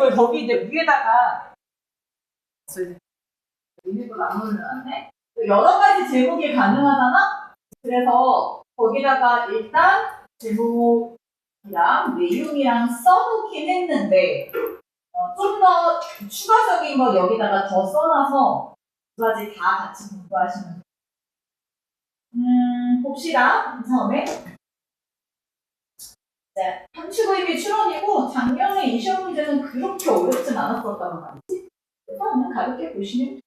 제목을 거기 이제 위에다가 이름도 안 올려놨네. 여러 가지 제목이 가능하잖아. 그래서 거기다가 일단 제목이랑 내용이랑 써놓긴 했는데 좀 더 추가적인 거 여기다가 더 써놔서 두 가지 다 같이 공부하시면 돼요. 봅시다. 처음에 네, 함축의미 추론이고 작년에 이 시험 문제는 그렇게 어렵진 않았었다는 말이지. 그래서 그냥 가볍게 보시면 돼요.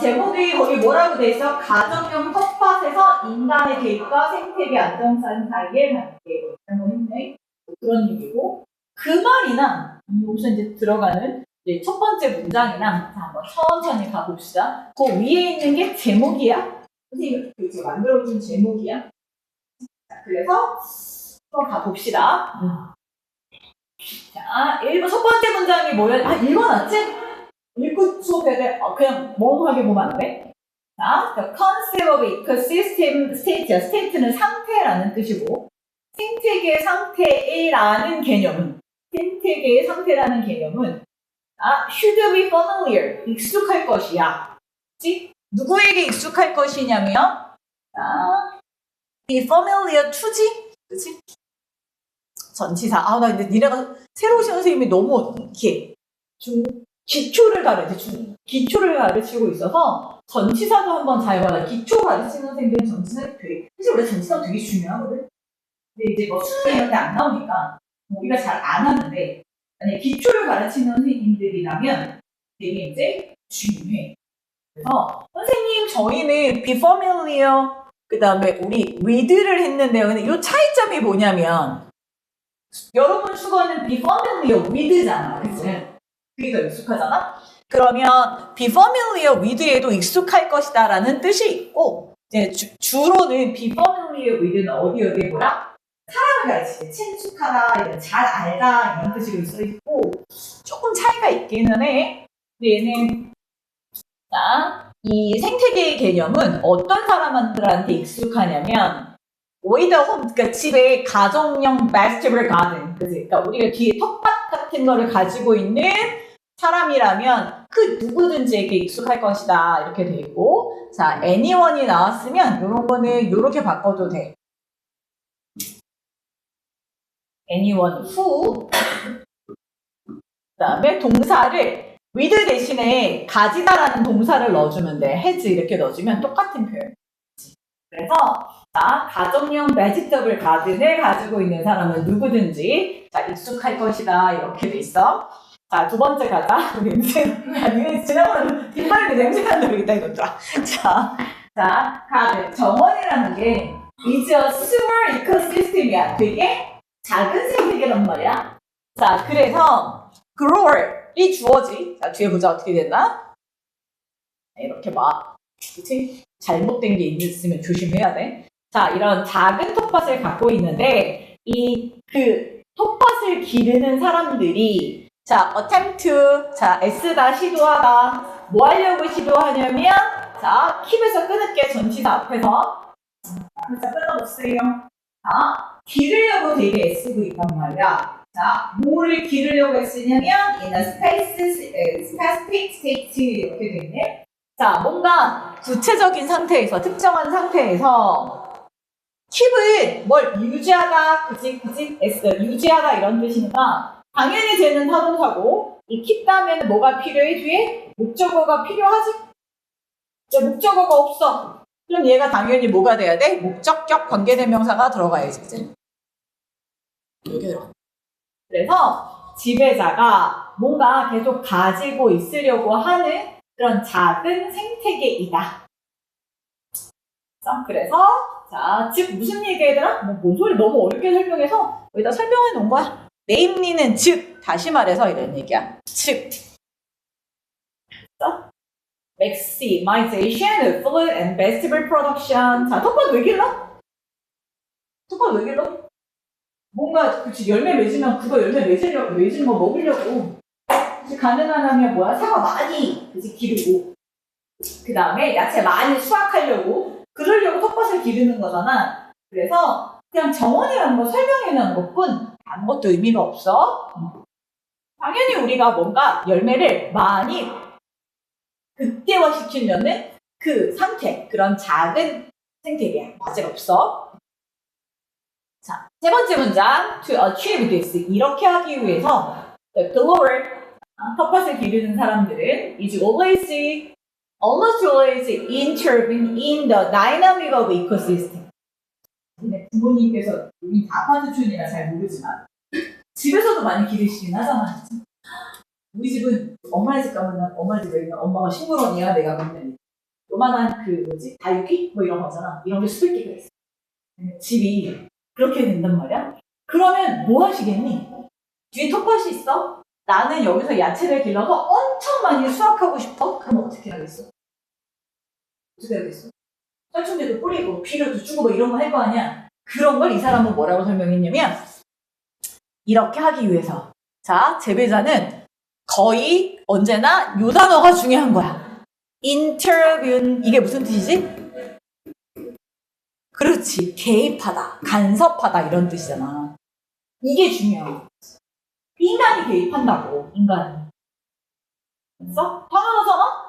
제목이 거기 뭐라고 돼 있어? 가정용 텃밭에서 인간의 개입과 생태계 안정성 사이의 관계. 뭐 했네. 그런 얘기고 그 말이나 여기서 이제 들어가는 이제 첫 번째 문장이랑 자, 한번 천천히 가봅시다. 그 위에 있는 게 제목이야. 선생님이 이렇게 만들어준 제목이야. 자, 그래서 또 가봅시다. 자, 첫 번째 문장이 뭐야? 읽어놨지? 읽고 수업해야 돼? 그냥 멍하게 보면 안 돼? 자, the concept of ecosystem state는 상태라는 뜻이고 생태계 상태라는 개념은 should be familiar, 익숙할 것이야. 그치? 누구에게 익숙할 것이냐면 be familiar to지? 그치? 전치사. 나 근데 니네가 새로 오신 선생님이 너무 이렇게 기초를 가르치고 있어서 전치사도 한번 잘 봐라. 기초 가르치는 선생님들은 전치사 사실 원래 전치사가 되게 중요하거든. 근데 이제 뭐 수능 이런 데 안 나오니까 우리가 잘 안 하는데 만약에 기초를 가르치는 선생님들이라면 되게 이제 중요해. 그래서 선생님 저희는 be familiar 그 다음에 우리 read를 했는데요. 근데 이 차이점이 뭐냐면 여러분 수거는 be familiar with잖아. 그치? 그게 더 익숙하잖아? 그러면 be familiar with에도 익숙할 것이다 라는 뜻이 있고 이제 주로는 be familiar with는 어디에 뭐라? 사람을 가르칠 때 친숙하다, 이런 잘 알다 이런 뜻으로 써있고 조금 차이가 있기는 해. 근데 얘는 이 생태계의 개념은 어떤 사람들한테 익숙하냐면 with a home, 그러니까 집에 가정용 vegetable garden, 그치? 그러니까 우리가 뒤에 텃밭 같은 거를 가지고 있는 사람이라면 그 누구든지에게 익숙할 것이다 이렇게 돼 있고 자 anyone이 나왔으면 이런 거는 이렇게 바꿔도 돼. anyone who 그 다음에 동사를 with 대신에 가지다라는 동사를 넣어주면 돼. has 이렇게 넣어주면 똑같은 표현. 그래서 자 가정용 vegetable garden을 가지고 있는 사람은 누구든지 자 익숙할 것이다 이렇게 돼 있어. 자, 두 번째 가자. 냄새, 지나가면 뒷발이 냄새가 나겠다, 이거다. 자, 가든. 정원이라는 게 is a small ecosystem이야. 되게 작은 생태계란 말이야. 자, 그래서 grower이 주어지. 자, 뒤에 보자. 어떻게 됐나? 이렇게 막, 그치? 잘못된 게 있으면 조심해야 돼. 자, 이런 작은 텃밭을 갖고 있는데, 그 텃밭을 기르는 사람들이 자, attempt, 자, 애쓰다, 시도하다. 뭐 하려고 시도하냐면, 자, 킵에서 끊을게, 전치사 앞에서. 앞에서 끊어보세요. 자, 기르려고 되게 애쓰고 있단 말이야. 자, 뭐를 기르려고 애쓰냐면, in a specific state, 이렇게 되네. 자, 뭔가 구체적인 상태에서, 특정한 상태에서, 킵은 뭘 유지하다, 그치? 유지하다 이런 뜻이니까, 당연히 쟤는 타동사고 이 킵 다음에는 뭐가 필요해? 뒤에 목적어가 필요하지? 이제 목적어가 없어. 그럼 얘가 당연히 뭐가 돼야 돼? 목적격 관계대명사가 들어가야지. 그치? 여기 들어가. 그래서 지배자가 뭔가 계속 가지고 있으려고 하는 그런 작은 생태계이다. 그래서 자, 즉 무슨 얘기해더라? 뭔 소리 너무 어렵게 설명해서 여기다 설명해 놓은 거야. namely는 즉, 다시 말해서 이런 얘기야. 즉. maximization of food and vegetable production. 자, 텃밭 왜 길러? 뭔가, 그치, 열매 맺으면 그거 열매 맺은 거 먹으려고. 그치, 가능하면 뭐야? 사과 많이, 그치, 기르고. 그 다음에 야채 많이 수확하려고. 그러려고 텃밭을 기르는 거잖아. 그래서 그냥 정원이라는 거 설명해 놓은 것뿐 아무것도 의미가 없어. 당연히 우리가 뭔가 열매를 많이 극대화시키려는 그 상태, 그런 작은 생태계야. 과제가 없어. 자, 세 번째 문장. To achieve this. 이렇게 하기 위해서 the grower, 텃밭을 기르는 사람들은 is almost always intervene in the dynamic of ecosystem. 근데 부모님께서 우리 다 아파트촌이라 잘 모르지만 집에서도 많이 기르시긴 하잖아. 우리 집은 엄마네 집 가면 엄마 집에 있는 엄마가 식물원이야. 내가 맨날 요만한 그 뭐지 다육이 뭐 이런 거잖아. 이런 게 수백 개가 있어. 집이 그렇게 된단 말이야. 그러면 뭐 하시겠니? 뒤에 텃밭이 있어? 나는 여기서 야채를 길러서 엄청 많이 수확하고 싶어? 그럼 어떻게 하겠어? 어떻게 하겠어? 살충제도 뿌리고 비료도 주고 뭐 이런 거 할 거 아니야? 그런 걸 이 사람은 뭐라고 설명했냐면 이렇게 하기 위해서 자, 재배자는 거의 언제나 요 단어가 중요한 거야. intervene. 이게 무슨 뜻이지? 그렇지. 개입하다, 간섭하다 이런 뜻이잖아. 이게 중요해. 인간이 개입한다고. 인간이. 됐어? 당연하잖아?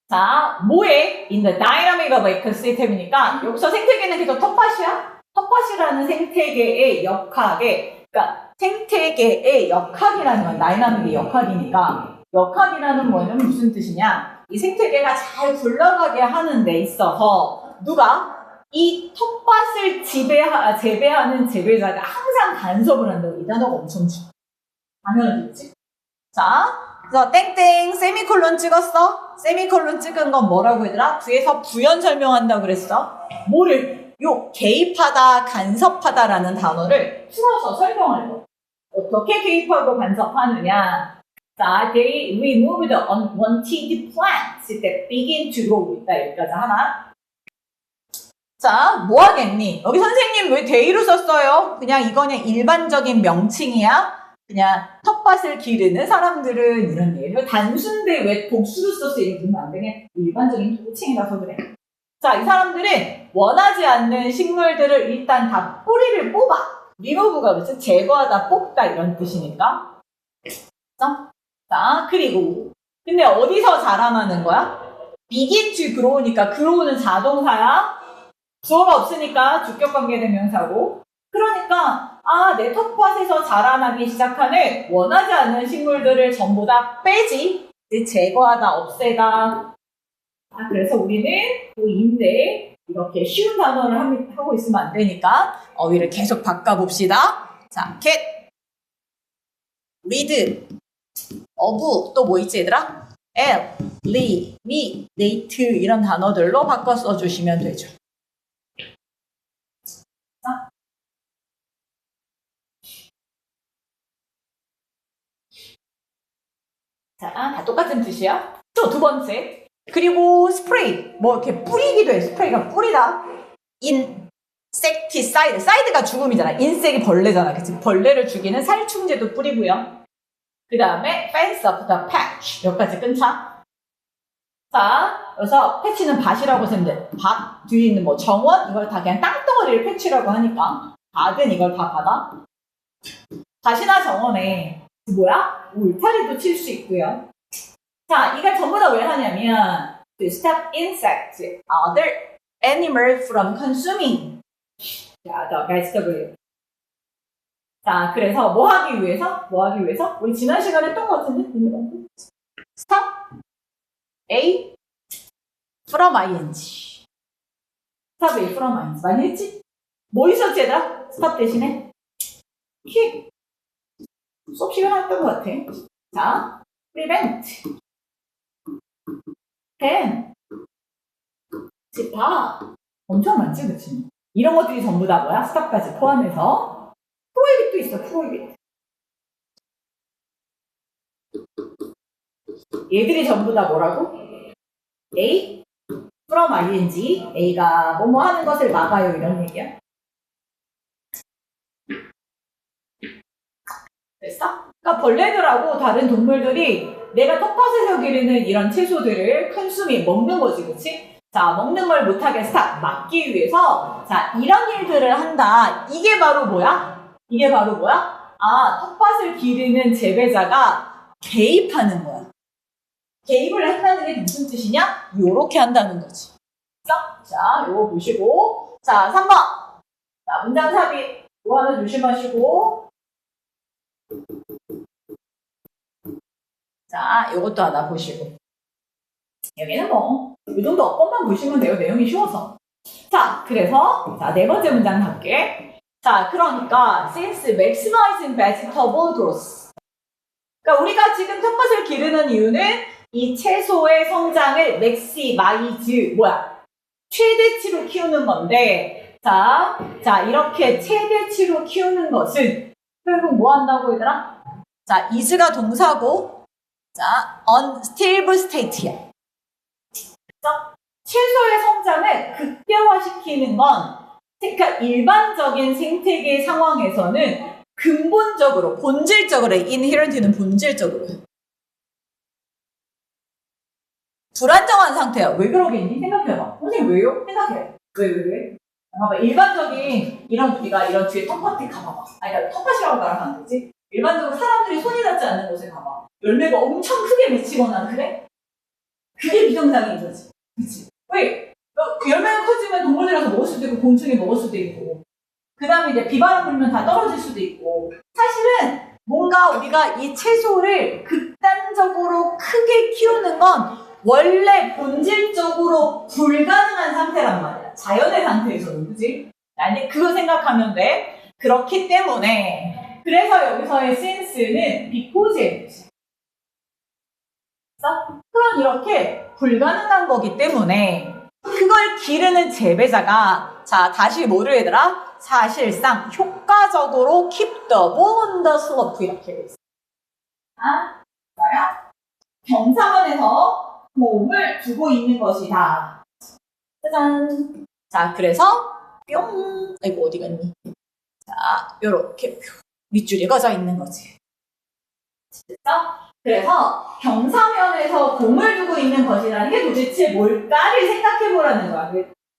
자, 뭐에? In the dynamic of ecosystem이니까 여기서 생태계는 계속 텃밭이야? 텃밭이라는 생태계의 역학에, 그러니까 생태계의 역학이라는 건 다이나믹의 역학이니까 역학이라는 거는 무슨 뜻이냐? 이 생태계가 잘 굴러가게 하는 데 있어서 누가? 이 텃밭을 재배하는 재배자가 항상 간섭을 한다고. 이 단어가 엄청 중요해. 당연하겠지? 자, 그래서 땡땡 세미콜론 찍었어? 세미콜론 찍은 건 뭐라고 얘들아? 뒤에서 부연 설명한다고 그랬어. 뭐를? 요 개입하다, 간섭하다라는 단어를 풀어서 설명할 거. 어떻게 개입하고 간섭하느냐? 자, they remove the unwanted plants that begin to grow. 있다. 여기까지 하나. 자, 뭐 하겠니? 여기 선생님 왜 they로 썼어요? 그냥 이거는 일반적인 명칭이야. 그냥 텃밭을 기르는 사람들은 이런 얘기예요. 단순데 왜 복수로 써서 이렇게 보면 안 되냐? 일반적인 통칭이라서 그래. 자, 이 사람들은 원하지 않는 식물들을 일단 다 뿌리를 뽑아. 리무브가 무슨 제거하다, 뽑다 이런 뜻이니까. 자, 그리고 근데 어디서 자라나는 거야? begin to grow니까 grow는 자동사야. 주어가 없으니까 주격관계 대명사고. 그러니까 내 텃밭에서 자라나기 시작하는 원하지 않는 식물들을 전부 다 빼지. 제거하다, 없애다. 그래서 우리는 인데 이렇게 쉬운 단어를 하고 있으면 안 되니까 어휘를 계속 바꿔봅시다. 자, get, read, of, 또 뭐 있지 얘들아? l, li, me, date 이런 단어들로 바꿔 써주시면 되죠. 자, 다 똑같은 뜻이야. 또 두 번째. 그리고 스프레이. 뭐 이렇게 뿌리기도 해. 스프레이가 뿌리다. 인섹티사이드. 사이드가 죽음이잖아. 인섹이 벌레잖아. 그치? 벌레를 죽이는 살충제도 뿌리고요. 그 다음에 fence up the patch. 여기까지 끊자. 자, 그래서 패치는 밭이라고 쓰면 돼. 밭 뒤에 있는 뭐 정원 이걸 다 그냥 땅덩어리를 패치라고 하니까 밭은 이걸 다 받아. 밭이나 정원에 뭐야? 울타리도 칠 수 있고요. 자, 이걸 전부 다 왜 하냐면 to stop insects, other animals from consuming the vegetable. 자, 그래서 뭐 하기 위해서? 우리 지난 시간에 했던 것 같은데? stop A from ing. stop A from ing. 많이 했지? 뭐 있었지 얘들아? stop 대신에? kick. 수업 시간에 했던 것 같아. 자, prevent, pen, 다 엄청 많지, 그치? 이런 것들이 전부 다 뭐야? 스탑까지 포함해서 prohibit도 있어, prohibit. 얘들이 전부 다 뭐라고? A, from ing, A가 뭐뭐 하는 것을 막아요, 이런 얘기야. 됐어? 그러니까 벌레들하고 다른 동물들이 내가 텃밭에서 기르는 이런 채소들을 컨수미 먹는 거지, 그치? 자, 먹는 걸 못하게 스탑, 막기 위해서 자, 이런 일들을 한다. 이게 바로 뭐야? 텃밭을 기르는 재배자가 개입하는 거야. 개입을 한다는 게 무슨 뜻이냐? 요렇게 한다는 거지. 자, 요거 보시고. 자, 3번. 자, 문장 삽입. 요 하나 조심하시고. 자, 요것도 하나 보시고. 여기는 뭐, 이 정도 어법만 보시면 돼요. 내용이 쉬워서. 자, 그래서, 자, 네 번째 문장 할게. 자, 그러니까, since maximizing vegetable growth. 그러니까 우리가 지금 텃밭을 기르는 이유는 이 채소의 성장을 maximize, 최대치로 키우는 건데, 자, 이렇게 최대치로 키우는 것은 결국 뭐 한다고 얘들아? 자, is가 동사고, 자, unstable state야. 채소의 성장을 극대화시키는 건, 그러니까 일반적인 생태계 상황에서는 근본적으로, 본질적으로, inherent는 본질적으로 불안정한 상태야. 왜 그러겠니? 생각해봐. 선생님 왜요? 생각해. 왜? 봐봐. 일반적인 우리가 이런 뒤에 텃밭에 가봐봐. 그러니까 텃밭이라고 말하면 안 되지. 일반적으로 사람들이 손이 닿지 않는 곳에 가봐. 열매가 엄청 크게 맺히거나 그래? 그게 비정상인 거지. 그치? 왜? 열매가 커지면 동물들이 가서 먹을 수도 있고 곤충이 먹을 수도 있고 그 다음에 이제 비바람 불면 다 떨어질 수도 있고 사실은 뭔가 우리가 이 채소를 극단적으로 크게 키우는 건 원래 본질적으로 불가능한 상태란 말이야. 자연의 상태에서는, 그지? 근데 그거 생각하면 돼. 그렇기 때문에 그래서 여기서의 since는 because의 뜻이야. 그럼 이렇게 불가능한 거기 때문에 그걸 기르는 재배자가 자 다시 뭐를 얘들아? 사실상 효과적으로 keep the ball on the slope 이렇게 돼 있어. 경사원에서 몸을 두고 있는 것이다. 짜잔. 자, 그래서 뿅. 아이고 어디 갔니? 자, 요렇게 밑줄이 꺼져 있는 거지. 됐어? 그래서 경사면에서 공을 두고 있는 것이라는 게 도대체 뭘까를 생각해 보라는 거야.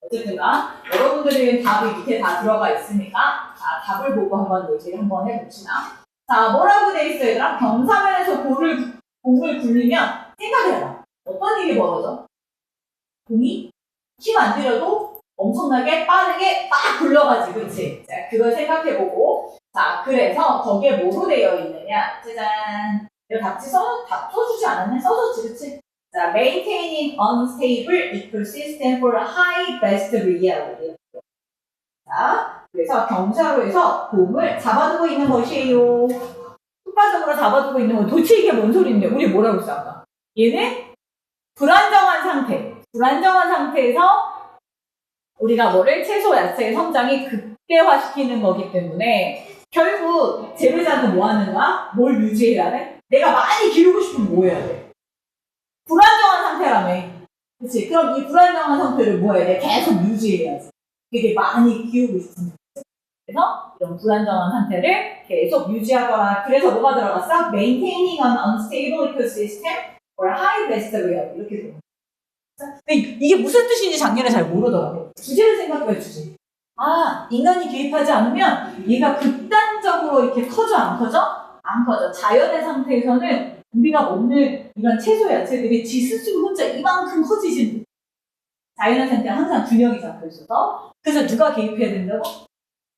어쨌든가 여러분들은 답이 밑에 다 들어가 있으니까 자, 답을 보고 한번 얘기를 한번 해봅시다. 자, 뭐라고 돼 있어 얘들아? 경사면에서 공을 굴리면 생각해봐. 어떤 일이 벌어져? 공이 힘 안 들여도 엄청나게 빠르게 막 굴러가지, 그치? 자, 그걸 생각해보고 자, 그래서 거기에 뭐로 되어 있느냐? 짜잔. 내가 답 써주지 않았네? 써줬지, 그치? 자, maintaining unstable ecosystem for high best reality. 자, 그래서 경사로에서 곰을 잡아두고 있는 것이에요. 효과적으로 잡아두고 있는 건 도대체 이게 뭔 소리인데? 우리 뭐라고 했어, 아까? 얘는 불안정한 상태. 불안정한 상태에서 우리가 뭐를 채소 야채의 성장이 극대화시키는 거기 때문에 결국 재배자는 뭐 하는 거야? 뭘 유지해야 돼? 내가 많이 기르고 싶으면 뭐 해야 돼? 불안정한 상태라며. 그치? 그럼 이 불안정한 상태를 뭐 해야 돼? 계속 유지해야지. 되게 많이 키우고 있으면. 그래서 이런 불안정한 상태를 계속 유지하거나 그래서 뭐가 들어갔어? Maintaining an unstable ecosystem or high best real 이렇게 들어갔어. 근데 이게 무슨 뜻인지 작년에 잘 모르더라고. 주제를 생각해 주지. 인간이 개입하지 않으면 얘가 극단적으로 이렇게 커져 안 커져? 안 커져. 자연의 상태에서는 우리가 먹는 이런 채소 야채들이 지 스스로 혼자 이만큼 커지지 못해. 자연의 상태는 항상 균형이 잡혀 있어서 그래서 누가 개입해야 된다고?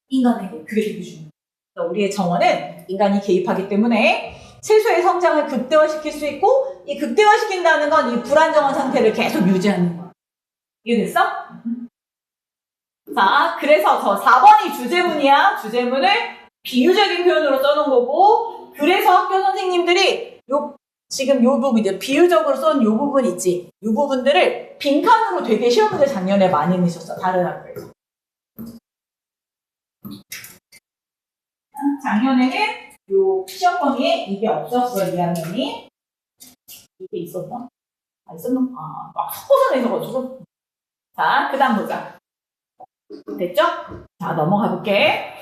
인간에게. 그게 되게 중요해요. 우리의 정원은 인간이 개입하기 때문에 채소의 성장을 극대화시킬 수 있고 이 극대화시킨다는 건 이 불안정한 상태를 계속 유지하는 거야. 이해됐어? 자, 그래서 저 4번이 주제문이야. 주제문을 비유적인 표현으로 써놓은 거고 그래서 학교 선생님들이 지금 요 부분 이제 비유적으로 쓴 요 부분 있지. 요 부분들을 빈칸으로 되게 시험 문제 작년에 많이 내셨어. 다른 학교에서. 작년에는 요 시험 범위에 이게 없었어. 2학년이. 이게 있었나? 있었나? 막 섞어서 내셔가지고. 자, 그 다음 보자. 됐죠? 자, 넘어가 볼게.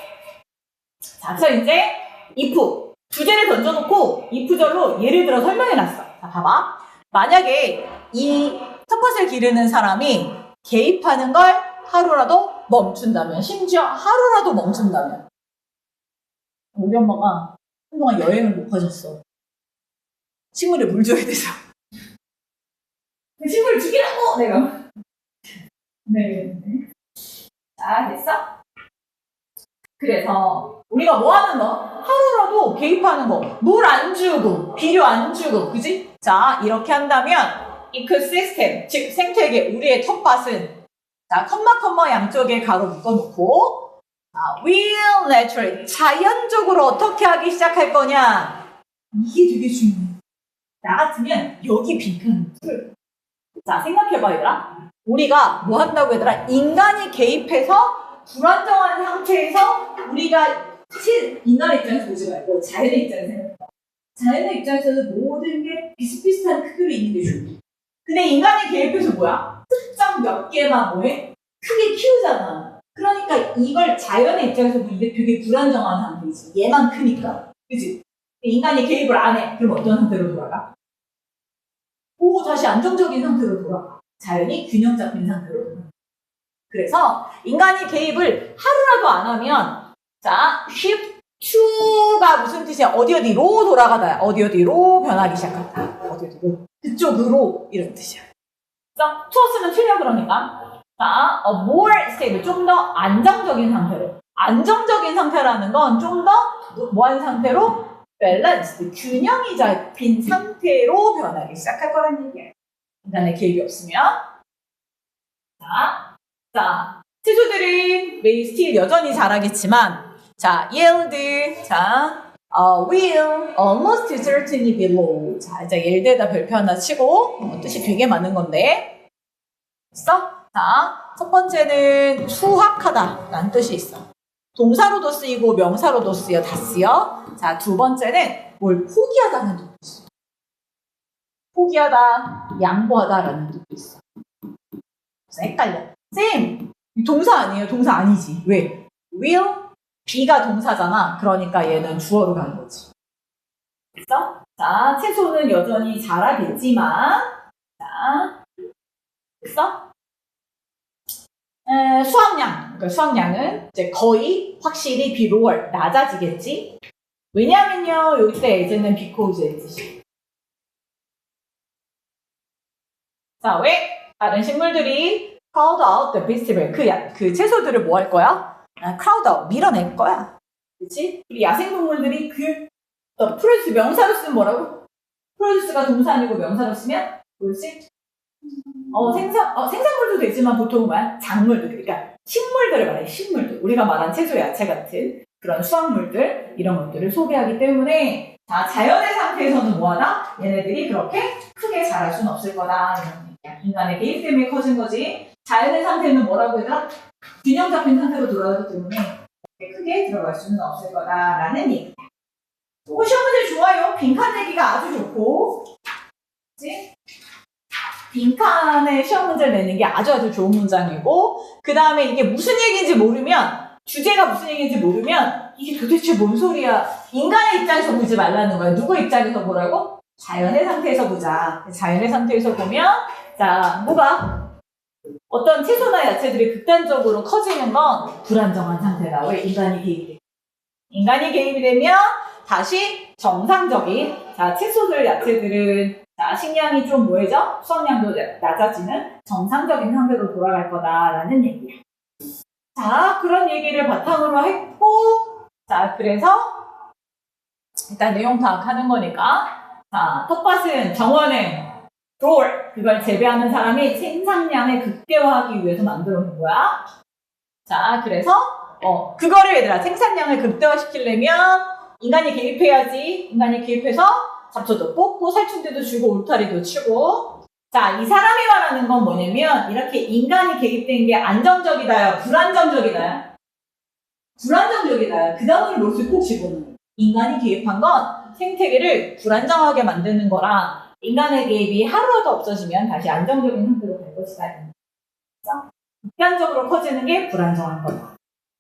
자, 그래서 이제 if. 주제를 던져놓고 if절로 예를 들어 설명해놨어. 자, 봐봐. 만약에 이 텃밭을 기르는 사람이 개입하는 걸 하루라도 멈춘다면, 심지어 하루라도 멈춘다면 우리 엄마가 한동안 여행을 못 가셨어. 식물에 물 줘야 돼서. 그 식물을 죽이라고! 내가. 네. 자, 됐어? 그래서 우리가 뭐 하는 거? 하루라도 개입하는 거. 물 안 주고, 비료 안 주고, 그지? 자, 이렇게 한다면 이코시스템, 즉 생태계, 우리의 텃밭은 자, 컴마 양쪽에 가로 묶어놓고 will naturally, 자연적으로 어떻게 하기 시작할 거냐? 이게 되게 중요해. 나 같으면 여기 빈칸을 풀. 자, 생각해봐, 얘들아. 우리가 뭐 한다고 얘들아? 인간이 개입해서 불안정한 상태에서 우리가 인간의 입장에서 보지 말고 자연의 입장에서 생각해봐. 자연의 입장에서는 모든 게 비슷비슷한 크기로 있는 게 좋아. 근데 인간이 개입해서 뭐야? 특정 몇 개만 뭐해? 크게 키우잖아. 그러니까 이걸 자연의 입장에서 보면 이게 되게 불안정한 상태이지. 얘만 크니까. 그치? 인간이 개입을 안 해. 그럼 어떤 상태로 돌아가? 오, 다시 안정적인 상태로 돌아가. 자연이 균형 잡힌 상태로 돌아가. 그래서 인간이 개입을 하루라도 안 하면 자, shift to가 무슨 뜻이야? 어디로 돌아가다. 어디로 변하기 시작한다. 어디로. 그쪽으로 이런 뜻이야. 그래서 투었으면 틀려 그러니까. 자, more stable, 좀 더 안정적인 상태로. 안정적인 상태라는 건 좀 더 뭐한 상태로? 밸런스, 균형이 잡힌 상태로 변하기 시작할 거란 얘기야. 인간의 개입이 없으면. 자, 채소들은 may still 여전히 자라겠지만, 자, yield, 자, will almost certainly be low. 자, 이제 yield에다 별표 하나 치고, 뜻이 되게 많은 건데. 됐어? 자, 첫 번째는 수확하다 라는 뜻이 있어. 동사로도 쓰이고 명사로도 쓰여, 다 쓰여. 자, 두 번째는 뭘 포기하다는 뜻도 있어. 포기하다, 양보하다라는 뜻도 있어. 그래서 헷갈려. 쌤! 동사 아니에요? 동사 아니지. 왜? will, be가 동사잖아. 그러니까 얘는 주어로 가는 거지. 됐어? 자, 채소는 여전히 자라겠지만, 자, 됐어? 수확량, 그러니까 수확량은 이제 거의 확실히 비로월 낮아지겠지. 왜냐면요, 여기 때 이제는 because의 뜻이. 자, 왜 다른 식물들이 crowd out the vegetable, 그 채소들을 뭐 할 거야? crowd out, 밀어낼 거야. 그치? 우리 야생동물들이 프로듀스 명사로 쓰면 뭐라고? 프로듀스가 동사 아니고 명사로 쓰면 뭐지? 생산물도 되지만 보통 뭐야? 작물들, 그러니까 식물들을 말해, 식물들. 우리가 말한 채소, 야채 같은 그런 수확물들, 이런 것들을 소비하기 때문에, 자, 자연의 상태에서는 뭐하다? 얘네들이 그렇게 크게 자랄 수는 없을 거다. 이런 얘기야. 인간의 개입 때문에 커진 거지. 자연의 상태는 뭐라고 해야 균형 잡힌 상태로 돌아가기 때문에 크게 들어갈 수는 없을 거다라는 얘기야. 이거 시험 문제 좋아요. 빈칸 내기가 아주 좋고, 그치? 빈칸에 시험 문제를 내는 게 아주 좋은 문장이고, 그 다음에 이게 무슨 얘기인지 모르면, 주제가 무슨 얘기인지 모르면 이게 도대체 뭔 소리야. 인간의 입장에서 보지 말라는 거야. 누구 입장에서 보라고? 자연의 상태에서 보자. 자연의 상태에서 보면 자, 뭐가? 어떤 채소나 야채들이 극단적으로 커지는 건 불안정한 상태다. 왜? 인간이 개입이 돼. 인간이 개입이 되면 다시 정상적인, 자, 채소들, 야채들은 자, 식량이 좀 뭐해져? 수확량도 낮아지는 정상적인 상태로 돌아갈 거다라는 얘기야. 자, 그런 얘기를 바탕으로 했고, 자, 그래서 일단 내용 파악하는 거니까, 자, 텃밭은, 정원은 grower, 그걸 재배하는 사람이 생산량을 극대화하기 위해서 만들어 놓은 거야. 자, 그래서 그거를 얘들아, 생산량을 극대화시키려면 인간이 개입해야지. 인간이 개입해서 잡초도 뽑고 살충제도 주고 울타리도 치고. 자, 이 사람이 말하는 건 뭐냐면 이렇게 인간이 개입된 게 안정적이다요, 불안정적이다요? 불안정적이다요. 그 단어를 놓을 꼭 집어넣는 거예요. 인간이 개입한 건 생태계를 불안정하게 만드는 거라, 인간의 개입이 하루라도 없어지면 다시 안정적인 상태로 갈 것이다. 그렇죠? 극단적으로 커지는 게 불안정한 거다.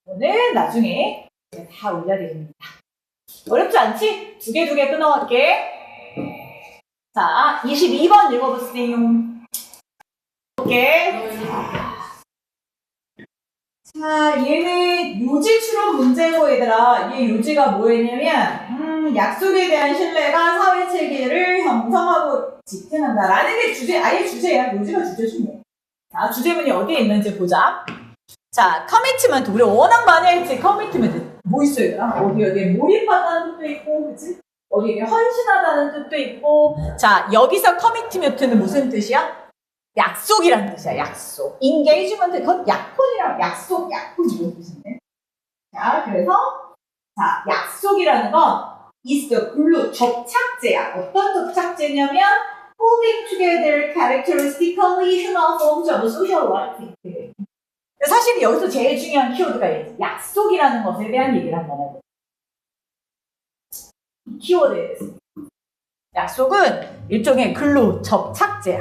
오늘 나중에 다 올려드립니다. 어렵지 않지? 두 개 끊어갈게. 자, 22번 읽어보세요. 오케이. 자, 얘는 요지 추론 문제고 얘들아. 얘 요지가 뭐였냐면 약속에 대한 신뢰가 사회 체계를 형성하고 지탱한다라는 게 주제, 아예 주제야. 요지가 주제지 뭐. 자, 주제문이 어디에 있는지 보자. 자, 커미트먼트. 우리 워낙 많이 했지. 커미트먼트. 뭐 있어요, 얘들아? 어디에 몰입하다는 뜻도 있고, 그치? 어디에 헌신하다는 뜻도 있고. 자, 여기서 커미트먼트는 무슨 뜻이야? 약속이라는 뜻이야, 약속. 인게이지먼트, 그건 약혼이랑 약속, 약혼 이런 뜻인데. 자, 그래서, 자, 약속이라는 건 is the glue, 접착제야. 어떤 접착제냐면, holding together characteristically human forms of social life. 사실 여기서 제일 중요한 키워드가 있지. 약속이라는 것에 대한 얘기를 한번 해볼게요. 이 키워드에 대해서. 약속은 일종의 글루, 접착제야.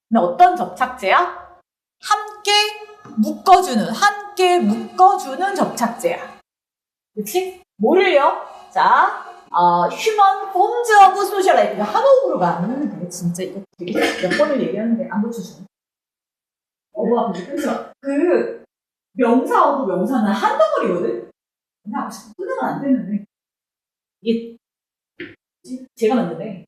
근데 어떤 접착제야? 함께 묶어주는 접착제야. 그치? 뭐를요? 자, human forms of social life. 한옥으로 가면 진짜 이거 되게 몇 번을 얘기하는데 안 고쳐주네. 어부가 끊지 마. 그 명사하고 명사는 한 덩어리거든? 그냥 끊으면 안 되는데. 이게 제가 만드네.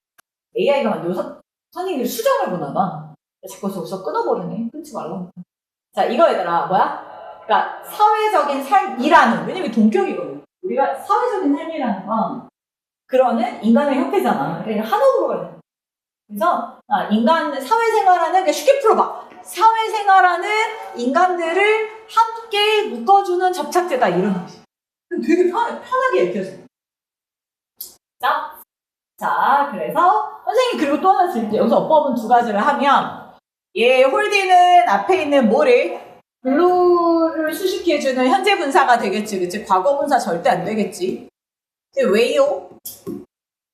AI가 만들어서 선생님이 수정을 보나봐. 자꾸 저기서 끊어버리네. 끊지 말라고. 자, 이거 얘들아, 뭐야? 그러니까 사회적인 삶이라는, 왜냐면 동격이거든. 우리가 사회적인 삶이라는 건 그러는 인간의 형태잖아. 그러니까 한옥으로 가야 돼. 그래서 인간 사회생활하는, 쉽게 풀어봐. 사회생활하는 인간들을 함께 묶어주는 접착제다, 이런 뜻이. 되게 편하게 읽혀져. 자, 그래서 선생님 그리고 또 하나 줄게. 여기서 어법은 두 가지를 하면 얘 홀디는 앞에 있는 뭐를 블루를 수식해주는 현재 분사가 되겠지, 그치? 과거 분사 절대 안 되겠지. 근데 왜요?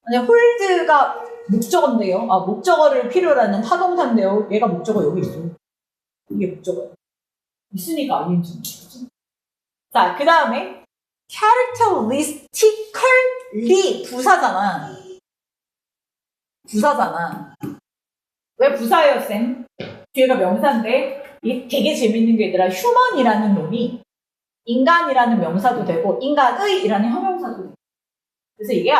아니, 홀드가 목적어인데요. 목적어를 필요로 하는 타동사인데요. 얘가 목적어 여기 있어. 이게 목적어야. 있으니까 아닌지. 자, 그 다음에 characteristically 부사잖아. 왜 부사예요, 쌤? 뒤에가 명사인데 이게 되게 재밌는 게 얘들아, human이라는 놈이 인간이라는 명사도 되고 인간의이라는 형용사도 되고. 그래서 이게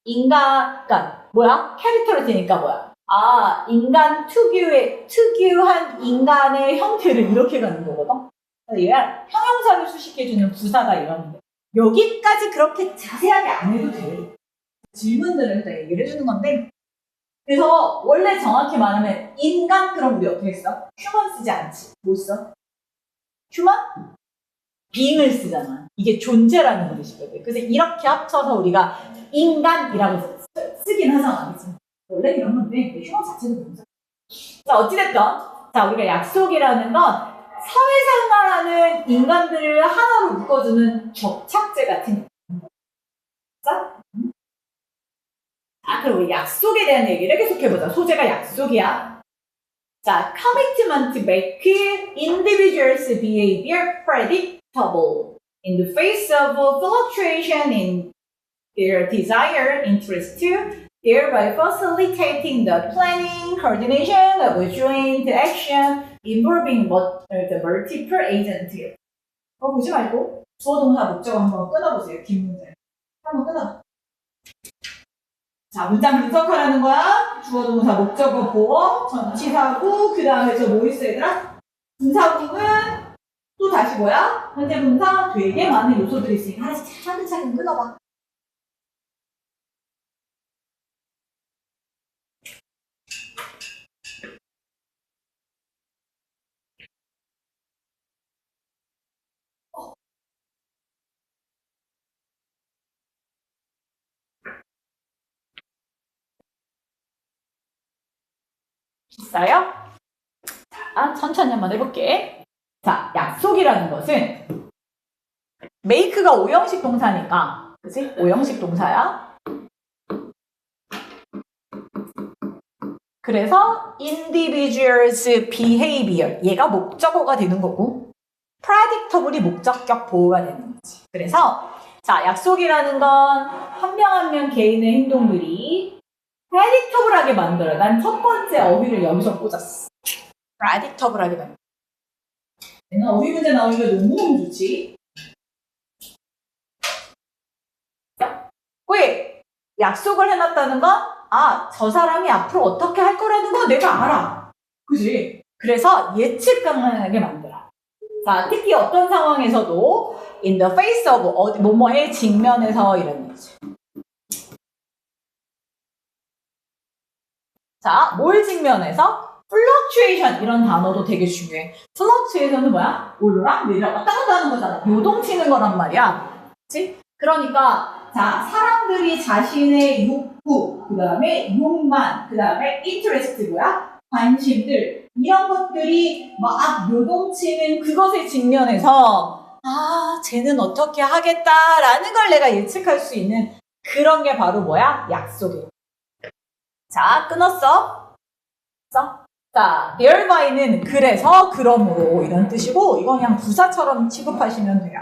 그러니까 뭐야? 캐릭터리티니까 뭐야? 인간 특유한 인간의 형태를 이렇게 가는 거거든. 그래서 얘가 형용사를 수식해주는 부사다 이러는데 여기까지 그렇게 자세하게 안 해도 돼. 질문들을 일단 얘기를 해주는 건데, 그래서 원래 정확히 말하면 인간, 그럼 우리 어떻게 써? 휴먼 쓰지 않지. 뭐 써? 휴먼? 빙을 쓰잖아. 이게 존재라는 뜻이거든. 그래서 이렇게 합쳐서 우리가 인간이라고 쓰긴 하잖아. 그치? 원래 이런 건데 휴먼 자체도 뭔지. 자, 어찌됐든 자, 우리가 약속이라는 건 사회생활하는 인간들을 하나로 묶어주는 접착제 같은 자? 그럼 우리 약속에 대한 얘기를 계속해보자. 소재가 약속이야. 자, commitment to make individuals' behavior predictable in the face of fluctuation in their desire, interest, thereby facilitating the planning, coordination of joint action involving the multiple agents. 보지 말고 주어 동사 목적어 한번 끊어보세요. 긴 문제. 한번 끊어. 자, 문장 분석하라는 거야. 주어 동사 목적어 보어 전치사고 그 다음에 저 뭐 있어 얘들아? 분사구문 또 다시 뭐야? 현재 분사 되게 많은 요소들이 있으니까 하나씩 차근차근 끊어봐. 있어요? 자, 천천히 한번 해볼게. 자, 약속이라는 것은 make가 오형식 동사니까, 그치? 오형식 동사야. 그래서 individual's behavior, 얘가 목적어가 되는 거고 predictable이 목적격 보호가 되는 거지. 그래서 자, 약속이라는 건 한 명 한 명 개인의 행동들이 predictable하게 만들어요. 난 첫 번째 어휘를 여기서 꽂았어. predictable하게 만들어. 얘는 어휘 문제 나오니까 너무너무 좋지. 왜? 약속을 해놨다는 건, 아, 저 사람이 앞으로 어떻게 할 거라는 거 내가 알아. 그지? 그래서 예측 가능하게 만들어. 자, 특히 어떤 상황에서도 in the face of 뭐뭐의 직면에서 이런 얘기지. 자, 뭘 직면에서? fluctuation 이런 단어도 되게 중요해. fluctuation은 뭐야? 오르락 내리락 왔다 갔다 하는 거잖아. 요동치는 거란 말이야. 그치? 그러니까 자, 사람들이 자신의 욕구, 그 다음에 욕망, 그 다음에 interest 뭐야? 관심들 이런 것들이 막 요동치는 그것에 직면해서 아, 쟤는 어떻게 하겠다라는 걸 내가 예측할 수 있는 그런 게 바로 뭐야? 약속이에요. 자, 끊었어? 자, thereby,는 그래서, 그러므로 이런 뜻이고 이건 그냥 부사처럼 취급하시면 돼요.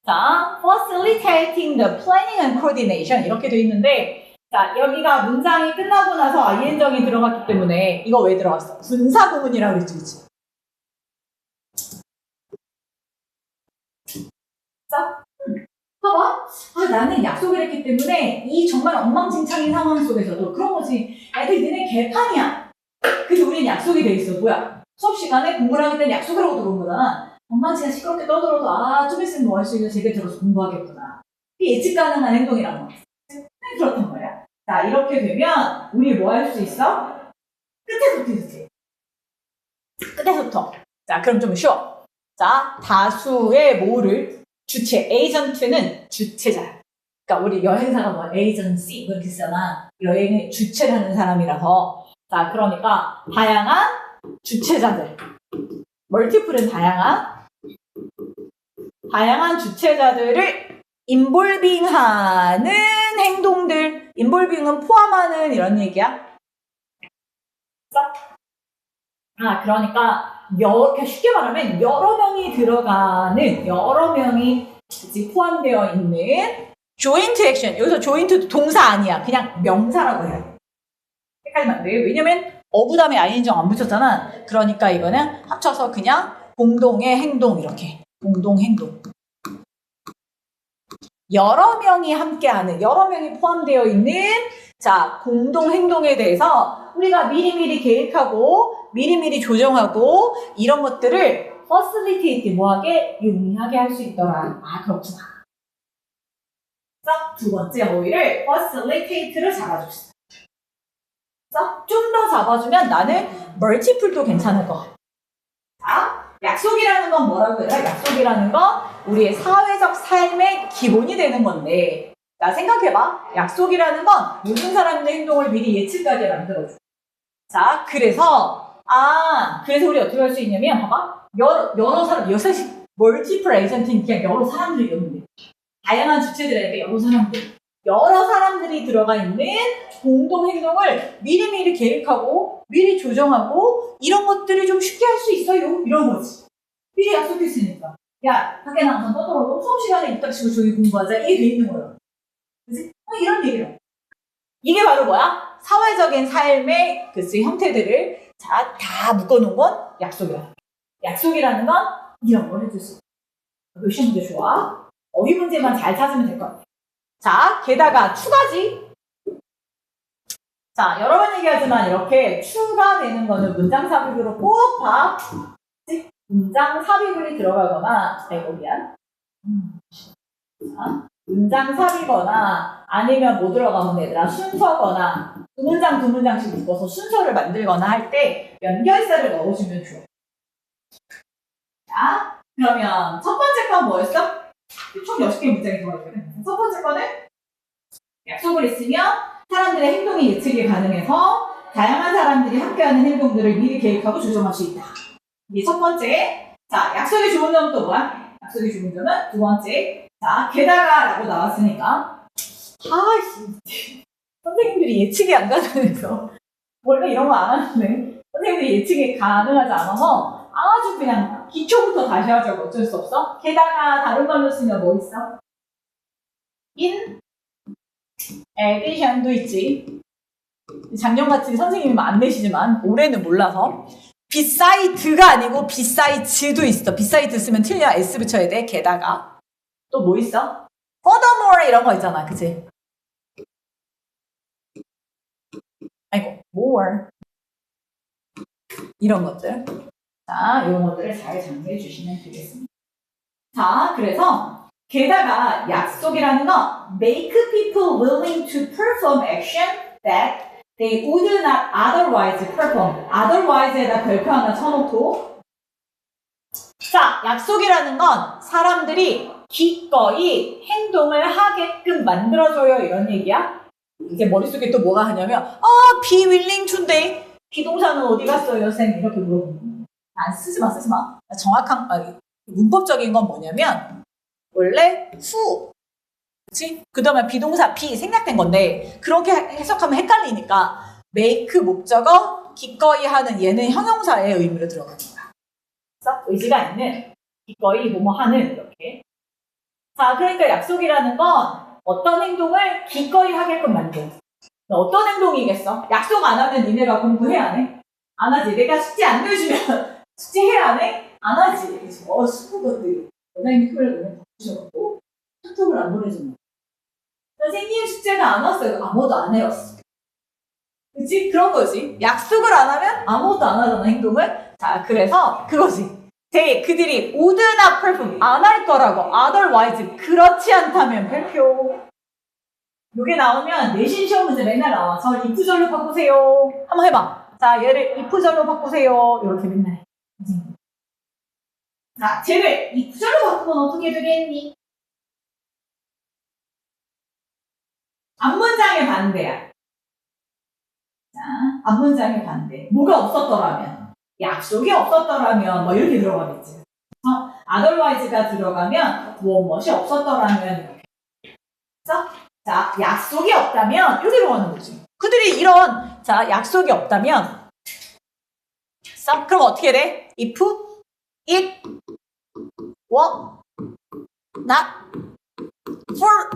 자, facilitating the planning and coordination 이렇게 돼 있는데 자, 여기가 문장이 끝나고 나서 ing이 들어갔기 때문에 이거 왜 들어갔어? 분사구문이라고 그랬지, 그치? 자, 봐봐. 아, 나는 약속을 했기 때문에 이 정말 엉망진창인 상황 속에서도 그런 거지. 애들 니네 개판이야. 그래서 우린 약속이 돼 있어. 뭐야? 수업 시간에 공부를 하기 때문에 약속을 하고 들어온 거잖아. 엄마가 시끄럽게 떠들어도 아, 좀 있으면 뭐 할 수 있는 제게 들어서 공부하겠구나. 이게 예측 가능한 행동이란 말이야. 그렇단 말이야. 자, 이렇게 되면 우리 뭐 할 수 있어? 끝에서부터 있지. 끝에서부터. 자, 그럼 좀 쉬워. 자, 다수의 뭐를 주체, 에이전트는 주체자야. 그러니까 우리 여행사가 뭐 에이전시 이렇게 쓰잖아. 여행의 주체를 하는 사람이라서. 자, 그러니까 다양한 주체자들. 멀티플은 다양한 주체자들을 인볼빙하는 행동들. 인볼빙은 포함하는 이런 얘기야. 아, 그러니까 쉽게 말하면 여러 명이 들어가는 여러 명이 포함되어 있는 joint action. 여기서 joint도 동사 아니야. 그냥 명사라고 해요. 헷갈리면 안 돼요. 왜냐면 어부 다음에 ing정 안 붙였잖아. 그러니까 이거는 합쳐서 그냥 공동의 행동 이렇게. 공동 행동. 여러 명이 함께하는, 여러 명이 포함되어 있는 자, 공동 행동에 대해서 우리가 미리미리 계획하고 미리미리 조정하고 이런 것들을 facilitate 뭐하게 용이하게 할 수 있더라. 아, 그렇구나. 자, 두 번째 어휘를 facilitate를 잡아줍시다. 자, 좀 더 잡아주면 나는 multiple도 괜찮을 것 같아. 자, 약속이라는 건 뭐라고 해요? 약속이라는 건 우리의 사회적 삶의 기본이 되는 건데 자, 생각해봐. 약속이라는 건 모든 사람의 행동을 미리 예측하게 만들어줘. 자, 그래서 우리 어떻게 할 수 있냐면 봐봐. 여러 사람, 여섯이 멀티플 에이전트는 그냥 여러 사람들이었는데 다양한 주체들에게 여러 사람들이 들어가 있는 공동 행동을 미리미리 계획하고 미리 조정하고 이런 것들이 좀 쉽게 할 수 있어요. 이런 거지. 미리 약속했으니까. 야, 밖에 나가서 떠들어도 수업 시간에 이따 치고 저기 공부하자. 이게 돼 있는 거야. 그치? 이런 얘기를. 이게 바로 뭐야? 사회적인 삶의 형태들을 다 묶어놓은 건 약속이야. 약속이라는 건 이런 걸 해줄 수 있어. 몇 시험 문제 좋아? 어휘 문제만 잘 찾으면 될 것 같아. 자, 게다가 추가지. 자, 여러 번 얘기하지만 이렇게 추가되는 거는 문장 삽입으로 꼭 봐. 문장 삽입이 들어가거나, 이거 미안. 자, 문장 삽이거나 아니면 뭐 들어가면 얘들아 순서거나 두 문장씩 묶어서 순서를 만들거나 할 때 연결사를 넣어주면 좋아. 자, 그러면 첫 번째 건 뭐였어? 총 6개 문장이 들어가거든. 첫 번째 거는 약속을 했으면 사람들의 행동이 예측이 가능해서 다양한 사람들이 함께하는 행동들을 미리 계획하고 조정할 수 있다. 이게 첫 번째. 자, 약속이 좋은 점은 또 뭐야? 약속이 좋은 점은 두 번째. 자, 게다가 라고 나왔으니까 선생님들이 예측이 안 가능해서 원래 이런 거 안 하는데 선생님들이 예측이 가능하지 않아서 아주 그냥 기초부터 다시 하자고 어쩔 수 없어. 게다가 다른 걸로 쓰면 뭐 있어? in addition도 있지. 작년같이 선생님이 안 내시지만 올해는 몰라서 beside가 아니고 besides도 있어. beside 쓰면 틀려. s 붙여야 돼. 게다가. 또 뭐 있어? furthermore 이런 거 있잖아. 그치? 아이고, more. 이런 것들. 자, 이런 것들을 잘 정리해 주시면 되겠습니다. 자, 그래서 게다가 약속이라는 건 make people willing to perform action that they would not otherwise perform. otherwise에다 별표 하나 쳐놓고 자, 약속이라는 건 사람들이 기꺼이 행동을 하게끔 만들어줘요. 이런 얘기야. 이제 머릿속에 또 뭐가 하냐면 be willing to인데 비동사는 어디 갔어요, 쌤? 이렇게 물어보는 안 쓰지 마. 정확한 문법적인 건 뭐냐면 원래 who 그치? 그 다음에 비동사 be 생략된 건데 그렇게 해석하면 헷갈리니까 make 목적어 기꺼이 하는 얘는 형용사의 의미로 들어가는 거야. 그래서 의지가 있는 기꺼이 뭐뭐 하는 이렇게. 자, 그러니까 약속이라는 건 어떤 행동을 기꺼이 하게끔 만들어. 어떤 행동이겠어? 약속 안 하면 니네가 공부해야 안 해? 안 하지. 내가 숙제 안 내주면 숙제해야 안 해? 안 하지. 그래서 스쿠버들이 원장님이 토요일에 너무 바쁘셔갖고 카톡을 안 보내줬나. 선생님 숙제가 안 왔어요. 아무도 안 해왔어. 그치? 그런 거지. 약속을 안 하면 아무것도 안 하잖아, 행동을. 자, 그래서 그거지. 그들이 would not perform, 안 할 거라고. otherwise, 그렇지 않다면 별표. 요게 나오면 내신 시험 문제 맨날 나와. 저 if절로 바꾸세요. 한번 해봐. 자, 얘를 if절로 바꾸세요. 이렇게 맨날 해. 자, 쟤를 if절로 바꾸면 어떻게 되겠니? 앞문장의 반대야. 자, 앞문장의 반대. 뭐가 없었더라면. 약속이 없었더라면 뭐 이렇게 들어가겠지. otherwise가 들어가면 무엇이 없었더라면 이렇게. 그래서 자, 약속이 없다면 이렇게 들어가는 거지. 그들이 이런 자 약속이 없다면 그럼 어떻게 돼? if it was not for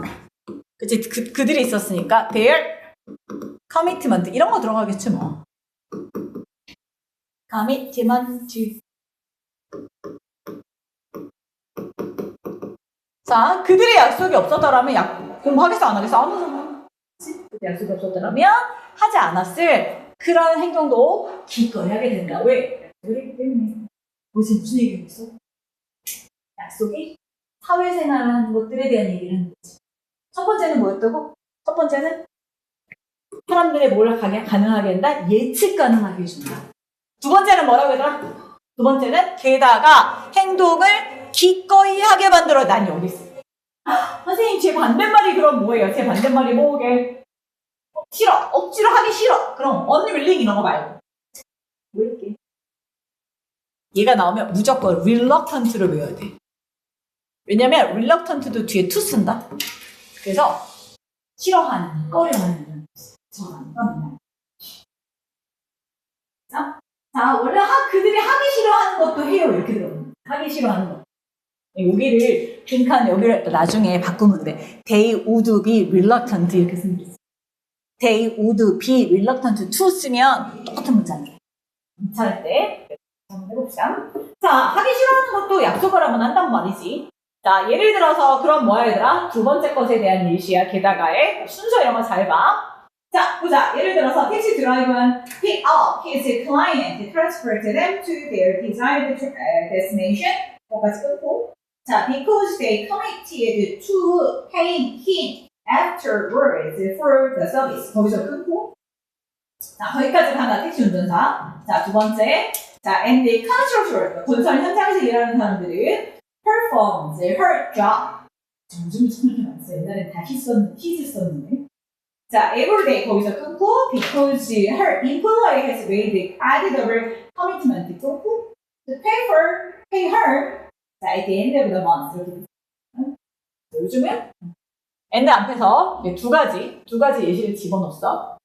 그치 그들이 있었으니까 their commitment 이런 거 들어가겠지 뭐. commitment. 자, 그들의 약속이 없었더라면 공부하겠어 안 하겠어? 안 하잖아. 그들의 약속이 없었더라면 하지 않았을 그런 행동도 기꺼이 하게 된다. 왜? 그렇기 때문에. 무슨 얘기겠어? 약속이 사회생활하는 것들에 대한 얘기를 하는 거지. 첫 번째는 뭐였다고? 첫 번째는 사람들의 뭘 가능하게 한다? 예측 가능하게 해준다. 두 번째는 뭐라고 했더라? 두 번째는 게다가 행동을 기꺼이 하게 만들어. 난 여기 있어. 선생님 제 반대말이 그럼 뭐예요? 제 반대말이 뭐게? 싫어. 억지로 하기 싫어. 그럼 unwilling 이런 거 말고 뭐 이렇게 얘가 나오면 무조건 reluctant를 외워야 돼. 왜냐면 reluctant도 뒤에 to 쓴다. 그래서 싫어하는, 꺼려하는 저런 겁니다. 자, 원래 그들이 하기 싫어하는 것도 해요. 이렇게 들어요. 하기 싫어하는 거. 여기를 빈칸 여기를 나중에 바꾸면 돼. They would be reluctant 이렇게 쓰면 돼. They would be reluctant to 쓰면 똑같은 문장이에요. 잘할 때 한번 해봅시다. 자, 하기 싫어하는 것도 약속을 하면 한단 말이지. 자, 예를 들어서 그럼 뭐야 얘들아? 두 번째 것에 대한 예시야. 게다가의 순서 이런 거 잘 봐. 자, 보자. 예를 들어서 택시 드라이버는 pick up his client to transport them to their desired destination. 거기까지 끊고. 자, because they committed to paying him afterwards for the service. 거기서 끊고. 자, 거기까지 간다. 택시 운전사. 자, 두 번째. 자, and the constructor. 건설 현장에서 일하는 사람들은 performs her job. 점점 정말 많았어. 옛날엔 다 his 썼는데. 자, everyday 거기서 끊고 because her employer has made added over commitment 끊고 to pay her 자, at the end of the month 이렇게 요즘은 and 앞에서 두 가지 예시를 집어넣었어.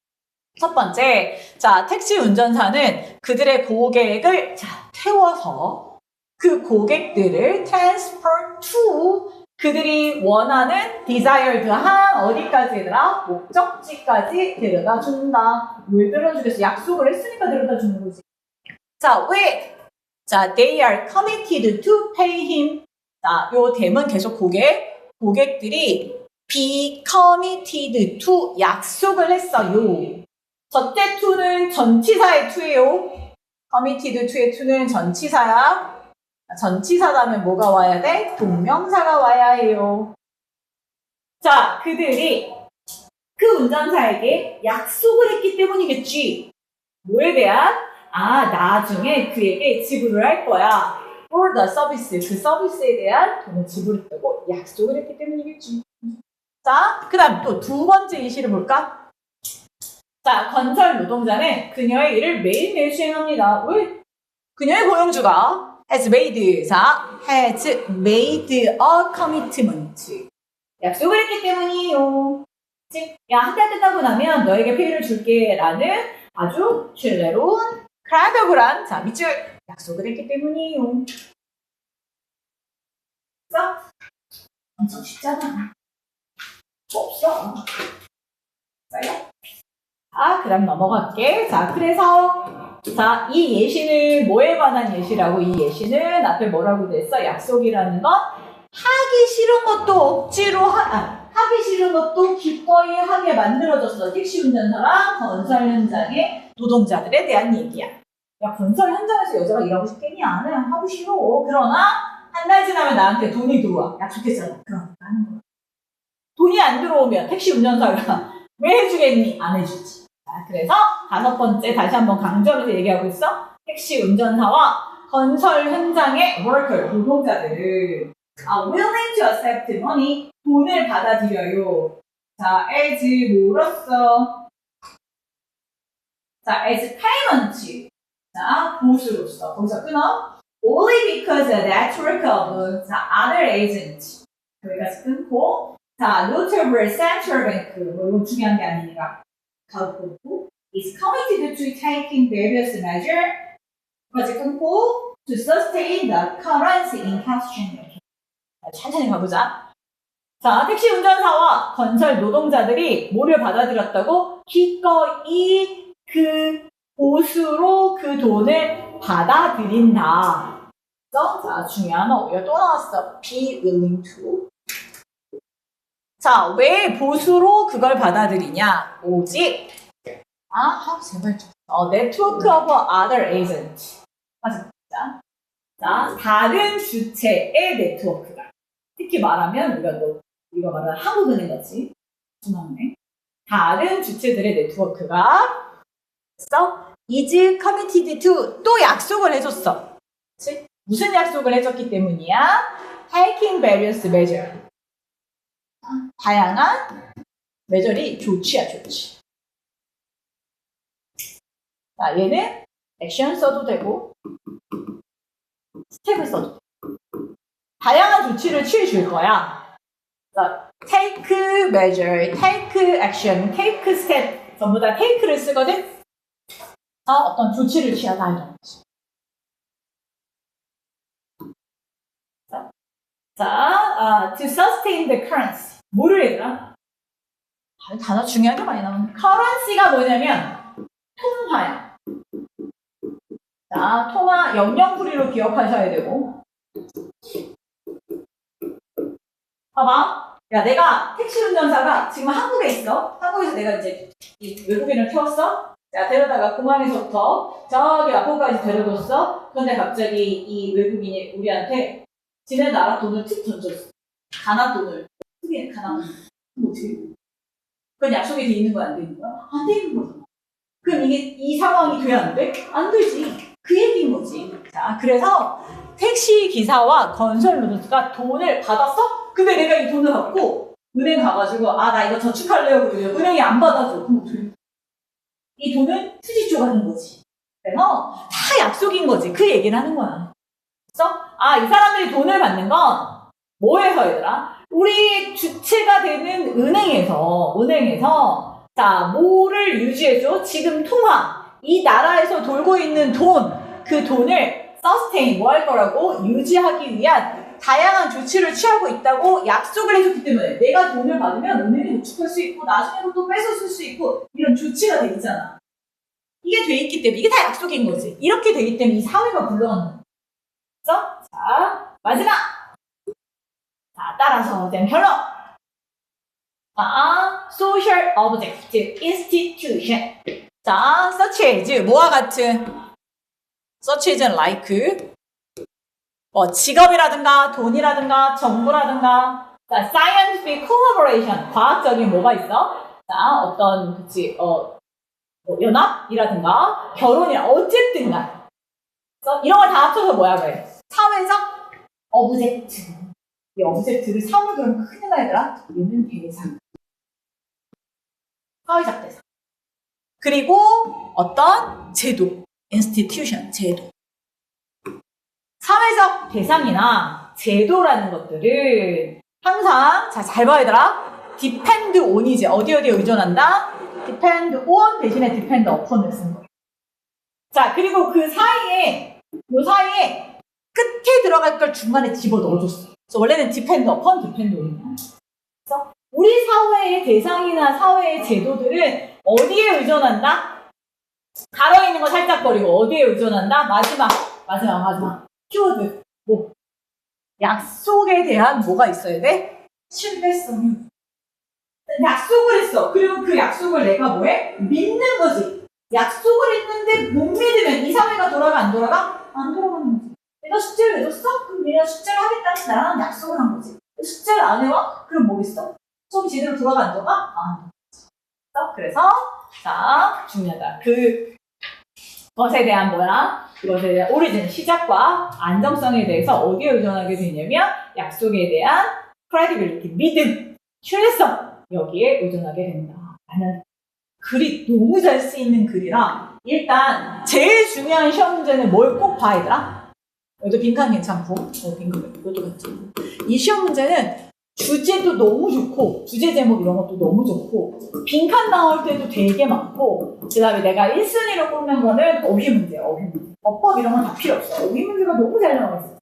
첫 번째, 자, 택시 운전사는 그들의 고객을 태워서 그 고객들을 transport to 그들이 원하는 desired한 어디까지 얘들아? 목적지까지 데려다 준다. 왜 데려다 주겠어? 약속을 했으니까 데려다 주는 거지. 자, 왜? 자, they are committed to pay him. 자, 요 댐은 계속 고객들이 be committed to 약속을 했어요. 저때 to는 전치사의 to예요. committed to의 to는 전치사야. 전치사라면 뭐가 와야 돼? 동명사가 와야 해요. 자, 그들이 그 운전사에게 약속을 했기 때문이겠지. 뭐에 대한? 나중에 그에게 지불을 할 거야. for the service, 그 서비스에 대한 돈을 지불했다고 약속을 했기 때문이겠지. 자, 그 다음 또 두 번째 예시를 볼까? 자, 건설 노동자는 그녀의 일을 매일매일 수행합니다. 왜? 그녀의 고용주가 has made a commitment. 약속을 했기 때문이에요. 야, 한 달 끝나고 나면 너에게 페이를 줄게 라는 아주 신뢰로운 크레더블한 자, 밑줄 약속을 했기 때문이에요. 없어? 엄청 쉽잖아. 없어. 써요? 그 다음 넘어갈게. 자, 그래서 자, 이 예시는 뭐에 관한 예시라고? 이 예시는 앞에 뭐라고 됐어? 약속이라는 건 하기 싫은 것도 억지로 하기 싫은 것도 기꺼이 하게 만들어졌어. 택시 운전사랑 건설 현장의 노동자들에 대한 얘기야. 야, 건설 현장에서 여자가 일하고 싶겠냐? 그냥 하고 싫어. 그러나 한 달 지나면 나한테 돈이 들어와. 약속했잖아. 그럼 하는 거야. 돈이 안 들어오면 택시 운전사가 왜 해주겠니? 안 해주지. 자, 그래서 다섯 번째 다시 한번 강조하면서 얘기하고 있어. 택시 운전사와 건설 현장의 worker, 노동자들을 willing to accept money, 돈을 받아들여요. 자, as 뭐로써? 자, as payment. 자, 보수로서. 거기서 끊어. Only because the network of other agents. 여기까지 끊고. 자, notable central bank. 이건 중요한 게 아니니까. 가고 is committed to taking various measures. 여기까지 끊고. To sustain the currency in question. 천천히 가보자. 자, 택시 운전사와 건설 노동자들이 뭐를 받아들였다고? 기꺼이 그 보수로 그 돈을 받아들인다. 자, 중요한 어휘가 또 나왔어. be willing to. 자, 왜 보수로 그걸 받아들이냐? 오직 제발 좀. network of other agents. 맞아. 자, 다른 주체의 네트워크가. 특히 말하면 우리가 말하는 한국은행 같이 중앙은행. 다른 주체들의 네트워크가 is committed to 또 약속을 해줬어. 그치? 무슨 약속을 해줬기 때문이야? taking various measures. 다양한 measure이 조치야, 조치. 자, 얘는 액션 써도 되고 스텝을 써도 돼. 다양한 조치를 취해줄 거야. 자, take measure, take action, take step 전부 다 take를 쓰거든. 어떤 조치를 취하다 이런 거지. 자, to sustain the currency. 뭐를 얘들아? 단어 중요하게 많이 나오는데 currency가 뭐냐면 통화야. 자, 통화 영영풀이로 기억하셔야 되고. 봐봐. 야, 내가 택시 운전사가 지금 한국에 있어. 한국에서 내가 이제 이 외국인을 태웠어. 자, 데려다가 공항에서부터 저기 마포까지 데려줬어. 그런데 갑자기 이 외국인이 우리한테 지네 나라 돈을 툭 던졌어. 가나 돈을. 크게 가나 돈. 그럼 어떻게 해? 그건 약속이 돼 있는 거야, 안 돼 있는 거야? 안 돼 있는 거잖아. 그럼 이 상황이 돼, 안 돼? 안 되지. 그 얘기인 거지. 자, 그래서 택시 기사와 건설 노동자가 돈을 받았어? 근데 내가 이 돈을 받고 은행 가가지고 나 이거 저축할래요. 그러면 은행이 안 받아줘. 그럼 어떡해? 이 돈은 투지조 가는 거지. 그래서 다 약속인 거지. 그 얘기를 하는 거야. 그래서 이 사람들이 돈을 받는 건 뭐에서 얘들아? 우리 주체가 되는 은행에서 자, 뭐를 유지해줘? 지금 통화. 이 나라에서 돌고 있는 돈. 그 돈을 sustain, 뭐 할 거라고? 유지하기 위한 다양한 조치를 취하고 있다고 약속을 해줬기 때문에 내가 돈을 받으면 은행에 저축할 수 있고 나중에도 또 뺏어 쓸 수 있고 이런 조치가 돼 있잖아. 이 이게 돼 있기 때문에 이게 다 약속인 거지. 이렇게 되기 때문에 이 사회가 굴러가는 거죠. 자, 마지막. 자, 따라서 된 결론. 자, social objective institution. 자, such as 뭐와 같은 such as like 직업이라든가 돈이라든가 정보라든가 자, scientific collaboration 과학적인 뭐가 있어? 자, 어떤 그치 연합이라든가 결혼이라 어쨌든 간 이런 걸 다 합쳐서 뭐야 그래? 사회적 어브젝트. 이 어브젝트를 사회로 그러면 큰일 나더라. 얘는 대상. 사회적 대상. 그리고 어떤 제도, institution, 제도. 사회적 대상이나 제도라는 것들은 항상 잘 봐야 되더라. depend on이지. 어디에 의존한다? depend on 대신에 depend upon을 쓴 거예요. 자, 그리고 그 사이에 끝에 들어갈 걸 중간에 집어 넣어줬어. 그래서 원래는 depend upon, depend on이야. 그래서 우리 사회의 대상이나 사회의 제도들은 어디에 의존한다? 가로 있는 거 살짝 버리고 어디에 의존한다? 마지막. 키워드. 약속에 대한 뭐가 있어야 돼? 신뢰성이. 약속을 했어. 그리고 그 약속을 내가 뭐해? 믿는 거지. 약속을 했는데 못 믿으면 이 사회가 돌아가 안 돌아가? 안 돌아가는 거지. 내가 숙제를 내줬어? 그럼 내가 숙제를 하겠다는 나랑 약속을 한 거지. 숙제를 안 해와? 그럼 뭐겠어? 수업이 제대로 돌아가 안 돌아가? 안 돌아가. 그래서 자, 중요하다. 그것에 대한 그것에 대한 오리진, 시작과 안정성에 대해서 어디에 의존하게 되냐면 약속에 대한 credibility, 믿음, 신뢰성 여기에 의존하게 된다. 라는 글이 너무 잘 쓰이는 글이라 일단 제일 중요한 시험 문제는 뭘 꼭 봐야 되더라? 여기도 빈칸 괜찮고 빈칸 이것도 괜찮고 이 시험 문제는 주제도 너무 좋고 주제 제목 이런 것도 너무 좋고 빈칸 나올 때도 되게 많고 그 다음에 내가 1순위로 꼽는 거는 어휘 문제야. 어휘 문제. 어법 이런 건 다 필요 없어. 어휘 문제가 너무 잘 나와 있어.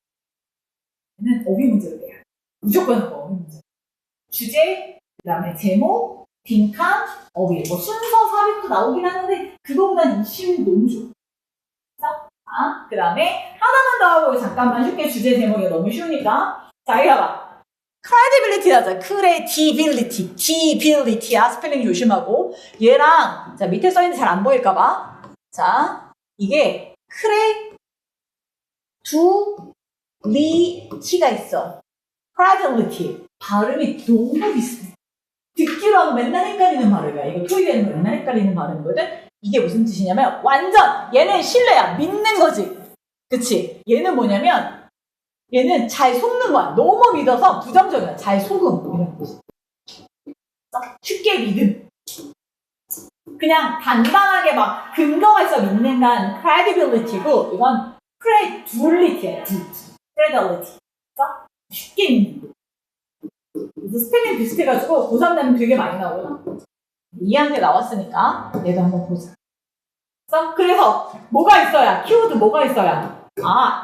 얘는 어휘 문제로 돼요. 무조건 어휘 문제. 주제, 그 다음에 제목, 빈칸, 어휘. 순서 삽입도 나오긴 하는데 그거보단 이 시험이 너무 좋아. 그 다음에 하나만 더 하고 잠깐만 쉽게 주제 제목이 너무 쉬우니까 자, 이거 봐. credibility 하자. credibility야. 스펠링 조심하고. 얘랑, 자, 밑에 써있는데 잘 안 보일까봐. 자, 이게, credibility가 있어. credibility. 발음이 너무 비슷해. 듣기로 하면 맨날 헷갈리는 발음이야. 이거 토익에는 맨날 헷갈리는 발음이거든? 이게 무슨 뜻이냐면, 완전, 얘는 신뢰야. 믿는 거지. 그치? 얘는 뭐냐면, 얘는 잘 속는 거야. 너무 믿어서 부정적이야. 잘 속음. 이런 뜻. 쉽게 믿음. 그냥 단단하게 막 근거가 있어 믿는 건 credibility고 이건 credibility야. credibility. 쉽게 믿는 거. 그래서 스펠링 비슷해가지고 고3 되면 되게 많이 나오거든. 2학년 나왔으니까 얘도 한번 보자. 그래서 뭐가 있어야? 키워드 뭐가 있어야?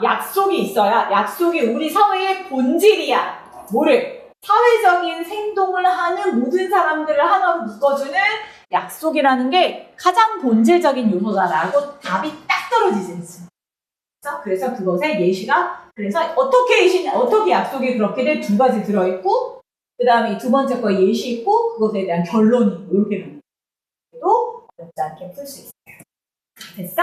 약속이 있어야 약속이 우리 사회의 본질이야. 뭐를? 사회적인 생동을 하는 모든 사람들을 하나로 묶어주는 약속이라는 게 가장 본질적인 요소다라고 답이 딱 떨어지지. 그래서 그것의 예시가 그래서 어떻게 약속이 그렇게 돼? 두 가지 들어있고 그 다음에 이 두 번째 거 예시 있고 그것에 대한 결론이 있고 이렇게 되는 거예요. 어렵지 않게 풀 수 있어요. 됐어?